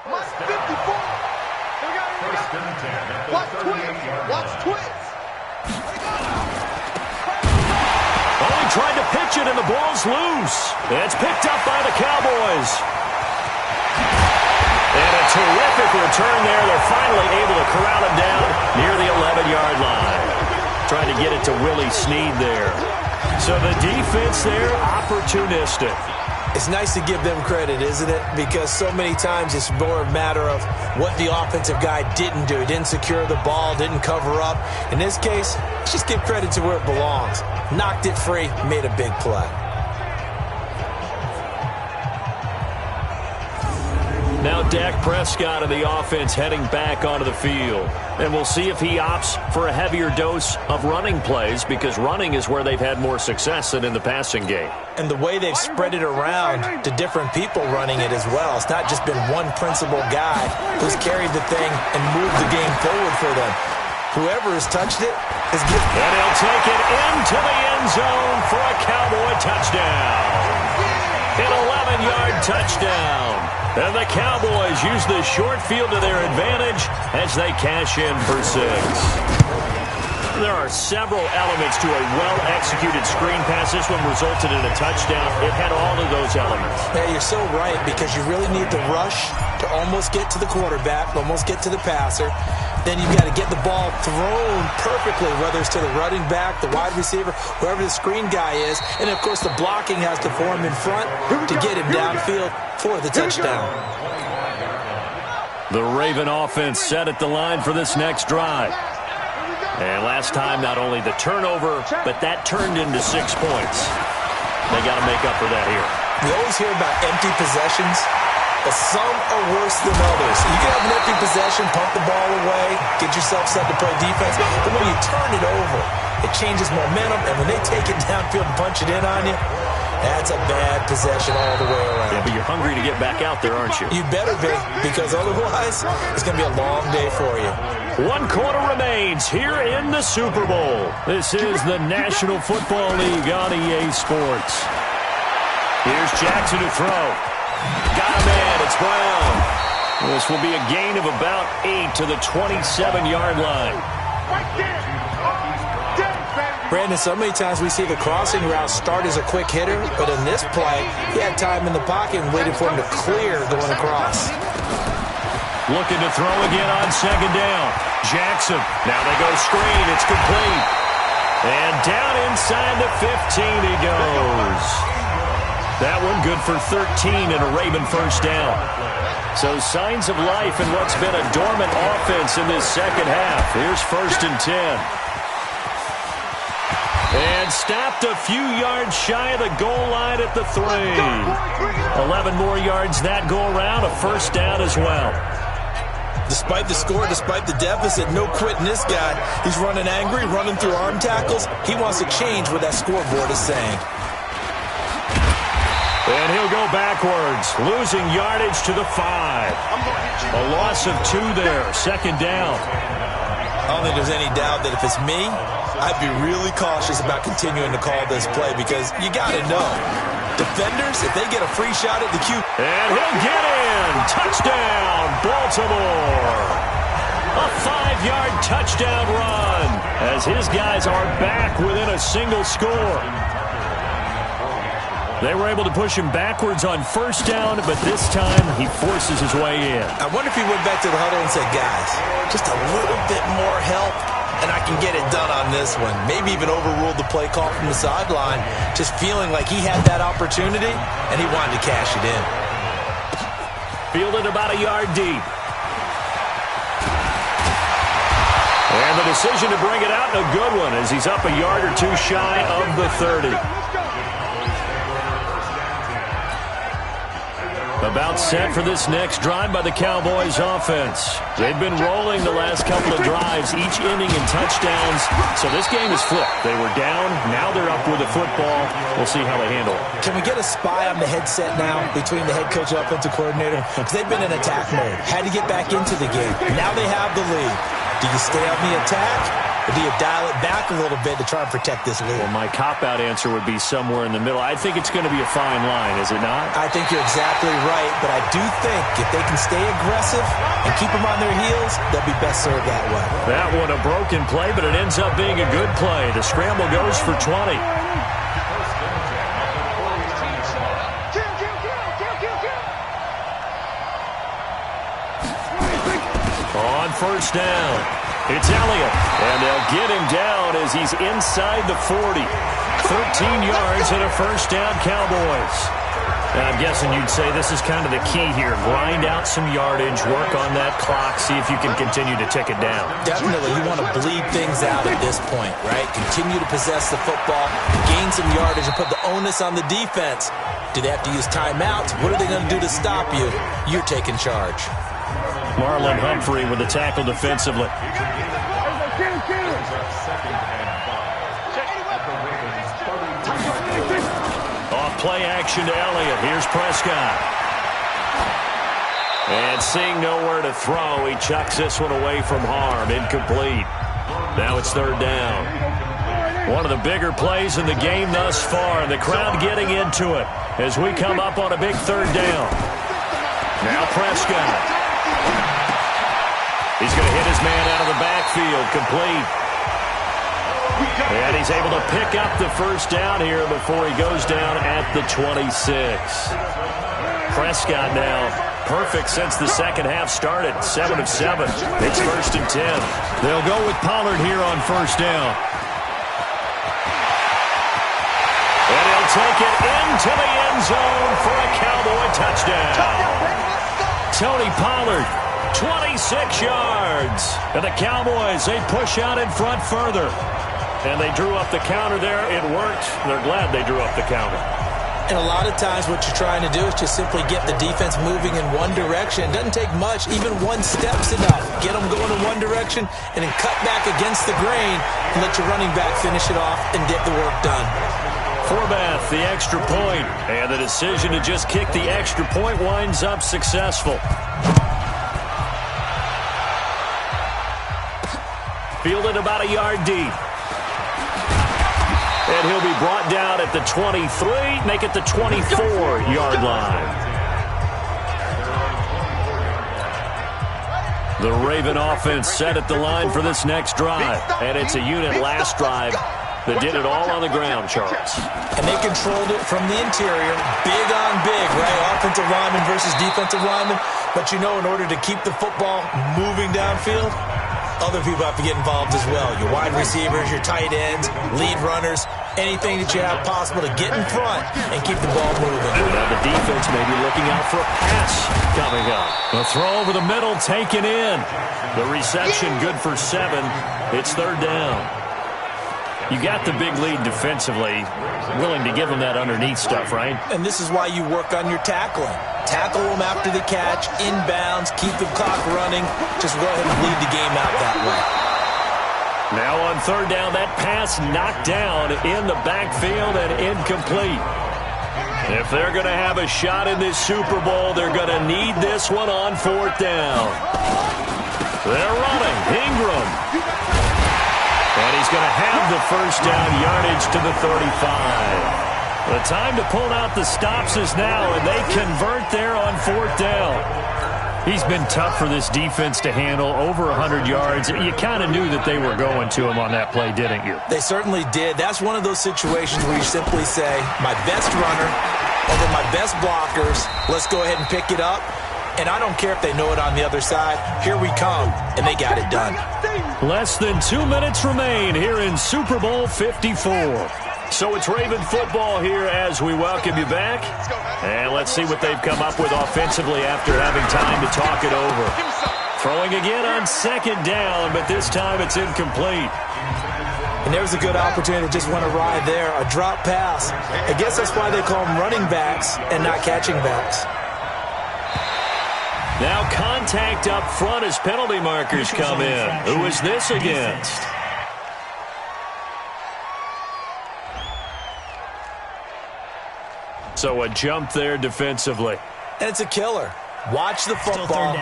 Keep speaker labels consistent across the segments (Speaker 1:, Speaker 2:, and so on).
Speaker 1: Only tried to pitch it, and the ball's loose. It's picked up by the Cowboys. And a terrific return there. They're finally able to corral him down near the 11-yard line. Trying to get it to Willie Snead there. So the defense there, opportunistic.
Speaker 2: It's nice to give them credit, isn't it? Because so many times it's more a matter of what the offensive guy didn't do. He didn't secure the ball, didn't cover up. In this case, let's just give credit to where it belongs. Knocked it free, made a big play.
Speaker 1: Now Dak Prescott of the offense heading back onto the field. And we'll see if he opts for a heavier dose of running plays, because running is where they've had more success than in the passing game.
Speaker 2: And the way they've spread it around to different people running it as well. It's not just been one principal guy who's carried the thing and moved the game forward for them. Whoever has touched it has given.
Speaker 1: And he'll take it into the end zone for a Cowboy touchdown. An 11-yard touchdown. And the Cowboys use the short field to their advantage as they cash in for 6. There are several elements to a well-executed screen pass. This one resulted in a touchdown. It had all of those elements.
Speaker 2: Yeah, you're so right, because you really need the rush to almost get to the quarterback, almost get to the passer. Then you've got to get the ball thrown perfectly, whether it's to the running back, the wide receiver, whoever the screen guy is. And, of course, the blocking has to form in front to get him downfield for the touchdown.
Speaker 1: The Raven offense set at the line for this next drive. And last time, not only the turnover, but that turned into 6 points. They got to make up for that here.
Speaker 2: We always hear about empty possessions, but some are worse than others. You can have an empty possession, pump the ball away, get yourself set to play defense, but when you turn it over, it changes momentum, and when they take it downfield and punch it in on you, that's a bad possession all the way around.
Speaker 1: Yeah, but you're hungry to get back out there, aren't you?
Speaker 2: You better be, because otherwise, it's going to be a long day for you.
Speaker 1: 1 quarter remains here in the Super Bowl. This is the National Football League on EA Sports. Here's Jackson to throw. Got him in. It's Brown. This will be a gain of about 8 to the 27-yard line.
Speaker 2: Brandon, so many times we see the crossing route start as a quick hitter, but in this play, he had time in the pocket and waited for him to clear going across.
Speaker 1: Looking to throw again on 2nd down. Jackson. Now they go screen. It's complete. And down inside the 15 he goes. That one good for 13 and a Raven first down. So signs of life in what's been a dormant offense in this second half. Here's 1st and 10. And stopped a few yards shy of the goal line at the 3. 11 more yards that go around, a first down as well.
Speaker 2: Despite the score, despite the deficit, no quitting this guy. He's running angry, running through arm tackles. He wants to change what that scoreboard is saying.
Speaker 1: And he'll go backwards, losing yardage to the 5. A loss of 2 there, 2nd down.
Speaker 2: I don't think there's any doubt that if it's me, I'd be really cautious about continuing to call this play, because you got to know, defenders, if they get a free shot at the Q.
Speaker 1: And he'll get in. Touchdown, Baltimore. A 5-yard touchdown run as his guys are back within a single score. They were able to push him backwards on 1st down, but this time he forces his way in.
Speaker 2: I wonder if he went back to the huddle and said, guys, just a little bit more help, and I can get it done on this one. Maybe even overruled the play call from the sideline, just feeling like he had that opportunity, and he wanted to cash it in.
Speaker 1: Fielded about a yard deep. And the decision to bring it out, a good one, as he's up a yard or 2 shy of the 30. About set for this next drive by the Cowboys offense. They've been rolling the last couple of drives, each ending in touchdowns. So this game is flipped. They were down, now they're up with the football. We'll see how they handle it.
Speaker 2: Can we get a spy on the headset now between the head coach and offensive coordinator? Because they've been in attack mode. Had to get back into the game. Now they have the lead. Do you stay on the attack? Or do you dial it back a little bit to try and protect this lead?
Speaker 1: Well, my cop-out answer would be somewhere in the middle. I think it's going to be a fine line, is it not?
Speaker 2: I think you're exactly right, but I do think if they can stay aggressive and keep them on their heels, they'll be best served that way.
Speaker 1: That one a broken play, but it ends up being a good play. The scramble goes for 20. On first down, it's Elliott, and they'll get him down as he's inside the 40. 13 yards and a first down, Cowboys. And I'm guessing you'd say this is kind of the key here. Grind out some yardage, work on that clock, see if you can continue to tick it down.
Speaker 2: Definitely, you want to bleed things out at this point, right? Continue to possess the football, gain some yardage, and put the onus on the defense. Do they have to use timeouts? What are they going to do to stop you? You're taking charge.
Speaker 1: Marlon Humphrey with the tackle defensively. Off play action to Elliott. Here's Prescott. And seeing nowhere to throw, he chucks this one away from harm. Incomplete. Now it's third down. One of the bigger plays in the game thus far, and the crowd getting into it as we come up on a big third down. Now Prescott. He's going to hit his man out of the backfield, complete. And he's able to pick up the first down here before he goes down at the 26. Prescott now perfect since the second half started, 7 of 7. It's first and 10. They'll go with Pollard here on first down. And he'll take it into the end zone for a Cowboy touchdown. Tony Pollard. 26 yards. And the Cowboys, they push out in front further. And they drew up the counter there. It worked. They're glad they drew up the counter.
Speaker 2: And a lot of times what you're trying to do is just simply get the defense moving in one direction. It doesn't take much. Even one step's enough. Get them going in one direction and then cut back against the grain and let your running back finish it off and get the work done.
Speaker 1: Forbath, the extra point. And the decision to just kick the extra point winds up successful. Fielded about a yard deep. And he'll be brought down at the 23, make it the 24-yard line. The Raven offense set at the line for this next drive. And it's a unit last drive that did it all on the ground, Charles.
Speaker 2: And they controlled it from the interior, big on big, right? Offensive lineman versus defensive lineman. But you know, in order to keep the football moving downfield, other people have to get involved as well. Your wide receivers, your tight ends, lead runners, anything that you have possible to get in front and keep the ball moving.
Speaker 1: Now the defense may be looking out for a pass coming up. The throw over the middle taken in. The reception good for 7. It's third down. You got the big lead defensively, willing to give them that underneath stuff, right?
Speaker 2: And this is why you work on your tackling. Tackle them after the catch, inbounds, keep the clock running. Just go ahead and bleed the game out that way.
Speaker 1: Now on third down, that pass knocked down in the backfield and incomplete. If they're going to have a shot in this Super Bowl, they're going to need this one on fourth down. They're running. Ingram. And he's going to have the first down yardage to the 35. The time to pull out the stops is now, and they convert there on fourth down. He's been tough for this defense to handle, over 100 yards. You kind of knew that they were going to him on that play, didn't you?
Speaker 2: They certainly did. That's one of those situations where you simply say, my best runner over my best blockers, let's go ahead and pick it up. And I don't care if they know it on the other side. Here we come, and they got it done.
Speaker 1: Less than 2 minutes remain here in Super Bowl 54. So it's Raven football here as we welcome you back. And let's see what they've come up with offensively after having time to talk it over. Throwing again on second down, but this time it's incomplete.
Speaker 2: And there's a good opportunity to just want to ride there, a drop pass. I guess that's why they call them running backs and not catching backs.
Speaker 1: Now contact up front as penalty markers come in. Who is this against? So a jump there defensively.
Speaker 2: And it's a killer. Watch the football.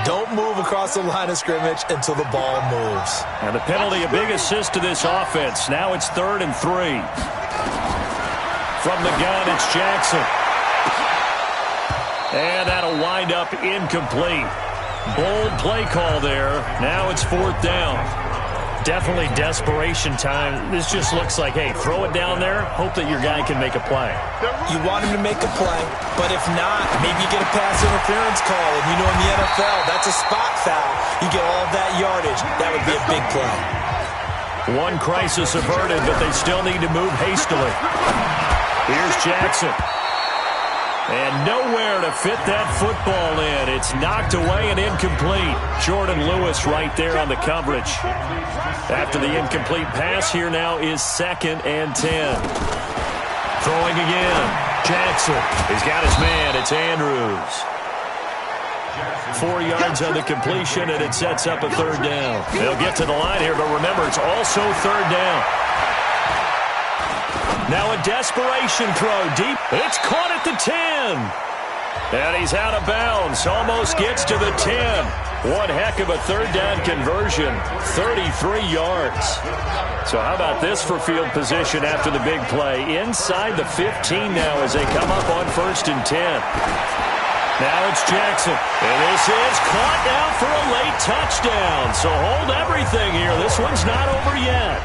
Speaker 2: Don't move across the line of scrimmage until the ball moves.
Speaker 1: And the penalty, a big assist to this offense. Now it's 3rd and 3. From the gun, it's Jackson. And that'll wind up incomplete. Bold play call there. Now it's 4th down.
Speaker 3: Definitely desperation time. This just looks like, hey, throw it down there, hope that your guy can make a play.
Speaker 2: You want him to make a play, but if not, maybe you get a pass interference call. And you know in the NFL, that's a spot foul. You get all of that yardage. That would be a big play.
Speaker 1: One crisis averted, but they still need to move hastily. Here's Jackson. And nowhere to fit that football in. It's knocked away and incomplete. Jordan Lewis right there on the coverage. After the incomplete pass, here now is 2nd and 10. Throwing again. Jackson. He's got his man. It's Andrews. 4 yards on the completion, and it sets up a 3rd down. They'll get to the line here, but remember, it's also 3rd down. Now a desperation throw deep. It's caught at the 10. And he's out of bounds. Almost gets to the 10. One heck of a 3rd down conversion. 33 yards. So how about this for field position after the big play? Inside the 15 now as they come up on 1st and 10. Now it's Jackson. And this is caught now for a late touchdown. So hold everything here. This one's not over yet.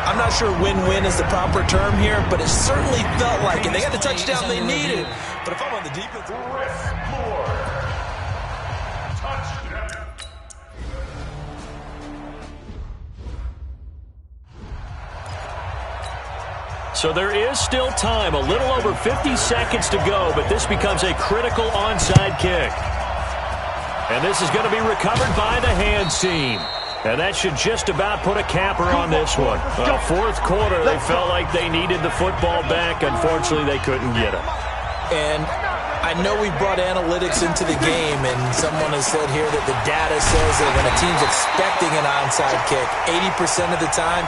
Speaker 2: I'm not sure win-win is the proper term here, but it certainly felt like it. They got the touchdown they needed. But if I'm on the defense...
Speaker 1: So there is still time, a little over 50 seconds to go, but this becomes a critical onside kick. And this is going to be recovered by the hands team. And that should just about put a capper on this one. Well, 4th quarter, they felt like they needed the football back. Unfortunately, they couldn't get it.
Speaker 2: And I know we brought analytics into the game, and someone has said here that the data says that when a team's expecting an onside kick, 80% of the time,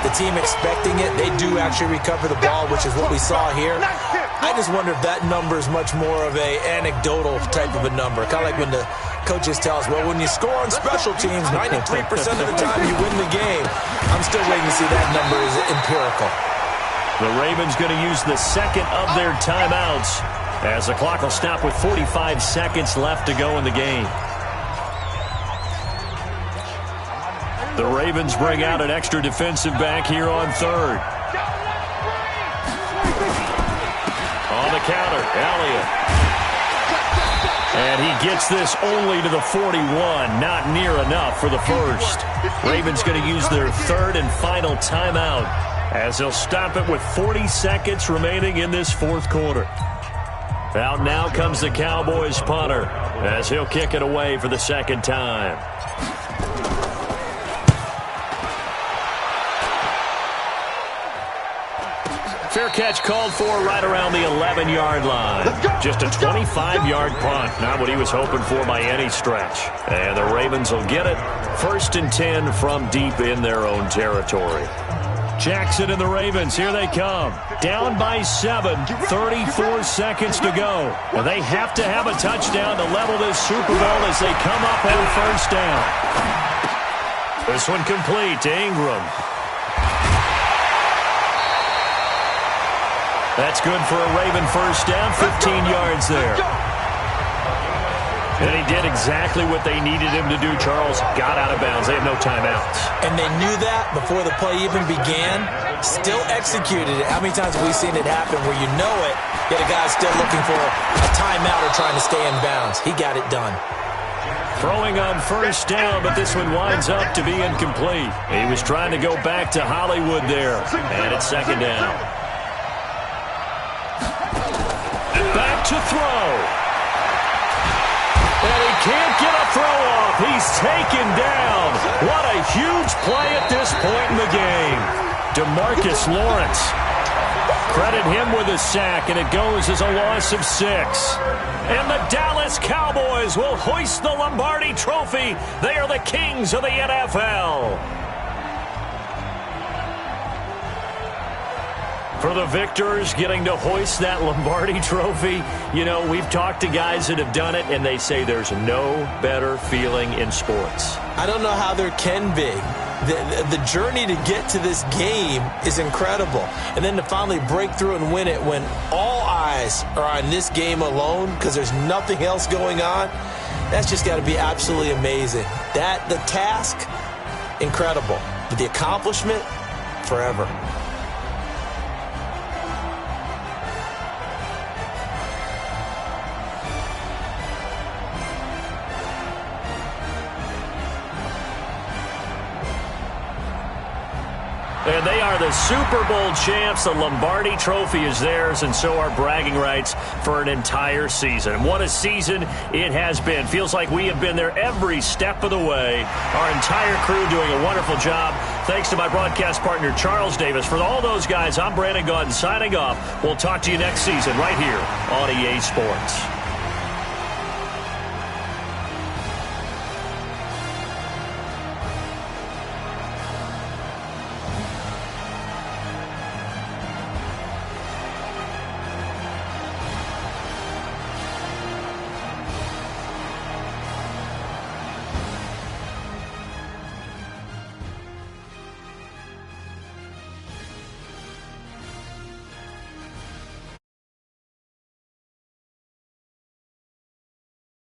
Speaker 2: the team expecting it, they do actually recover the ball, which is what we saw here. I just wonder if that number is much more of a anecdotal type of a number. Kind of like when the coaches tell us, well, when you score on special teams, 93% of the time you win the game. I'm still waiting to see that number is empirical.
Speaker 1: The Ravens going to use the 2nd of their timeouts as the clock will stop with 45 seconds left to go in the game. The Ravens bring out an extra defensive back here on 3rd. On the counter, Elliott. And he gets this only to the 41. Not near enough for the first. Ravens going to use their 3rd and final timeout as they'll stop it with 40 seconds remaining in this 4th quarter. Out now comes the Cowboys punter as he'll kick it away for the 2nd time. Fair catch called for right around the 11-yard line. Just a 25-yard punt. Not what he was hoping for by any stretch. And the Ravens will get it. 1st and 10 from deep in their own territory. Jackson and the Ravens, here they come. Down by 7, 34 seconds to go. And they have to have a touchdown to level this Super Bowl as they come up on 1st down. This one complete to Ingram. That's good for a Raven 1st down, 15 yards there. And he did exactly what they needed him to do, Charles. Got out of bounds. They have no timeouts.
Speaker 2: And they knew that before the play even began. Still executed it. How many times have we seen it happen where you know it, yet a guy's still looking for a timeout or trying to stay in bounds? He got it done.
Speaker 1: Throwing on 1st down, but this one winds up to be incomplete. He was trying to go back to Hollywood there. And it's 2nd down. Back to throw. And he can't get a throw off. He's taken down. What a huge play at this point in the game. DeMarcus Lawrence. Credit him with a sack, and it goes as a loss of 6. And the Dallas Cowboys will hoist the Lombardi Trophy. They are the kings of the NFL. For
Speaker 3: the victors getting to hoist that Lombardi trophy. You know, we've talked to guys that have done it, and they say there's no better feeling in sports.
Speaker 2: I don't know how there can be. The journey to get to this game is incredible. And then to finally break through and win it when all eyes are on this game alone because there's nothing else going on, that's just got to be absolutely amazing. The task, incredible. But the accomplishment, forever.
Speaker 3: And they are the Super Bowl champs. The Lombardi trophy is theirs, and so are bragging rights for an entire season. What a season it has been. Feels like we have been there every step of the way. Our entire crew doing a wonderful job. Thanks to my broadcast partner, Charles Davis. For all those guys, I'm Brandon Gaudin signing off. We'll talk to you next season right here on EA Sports.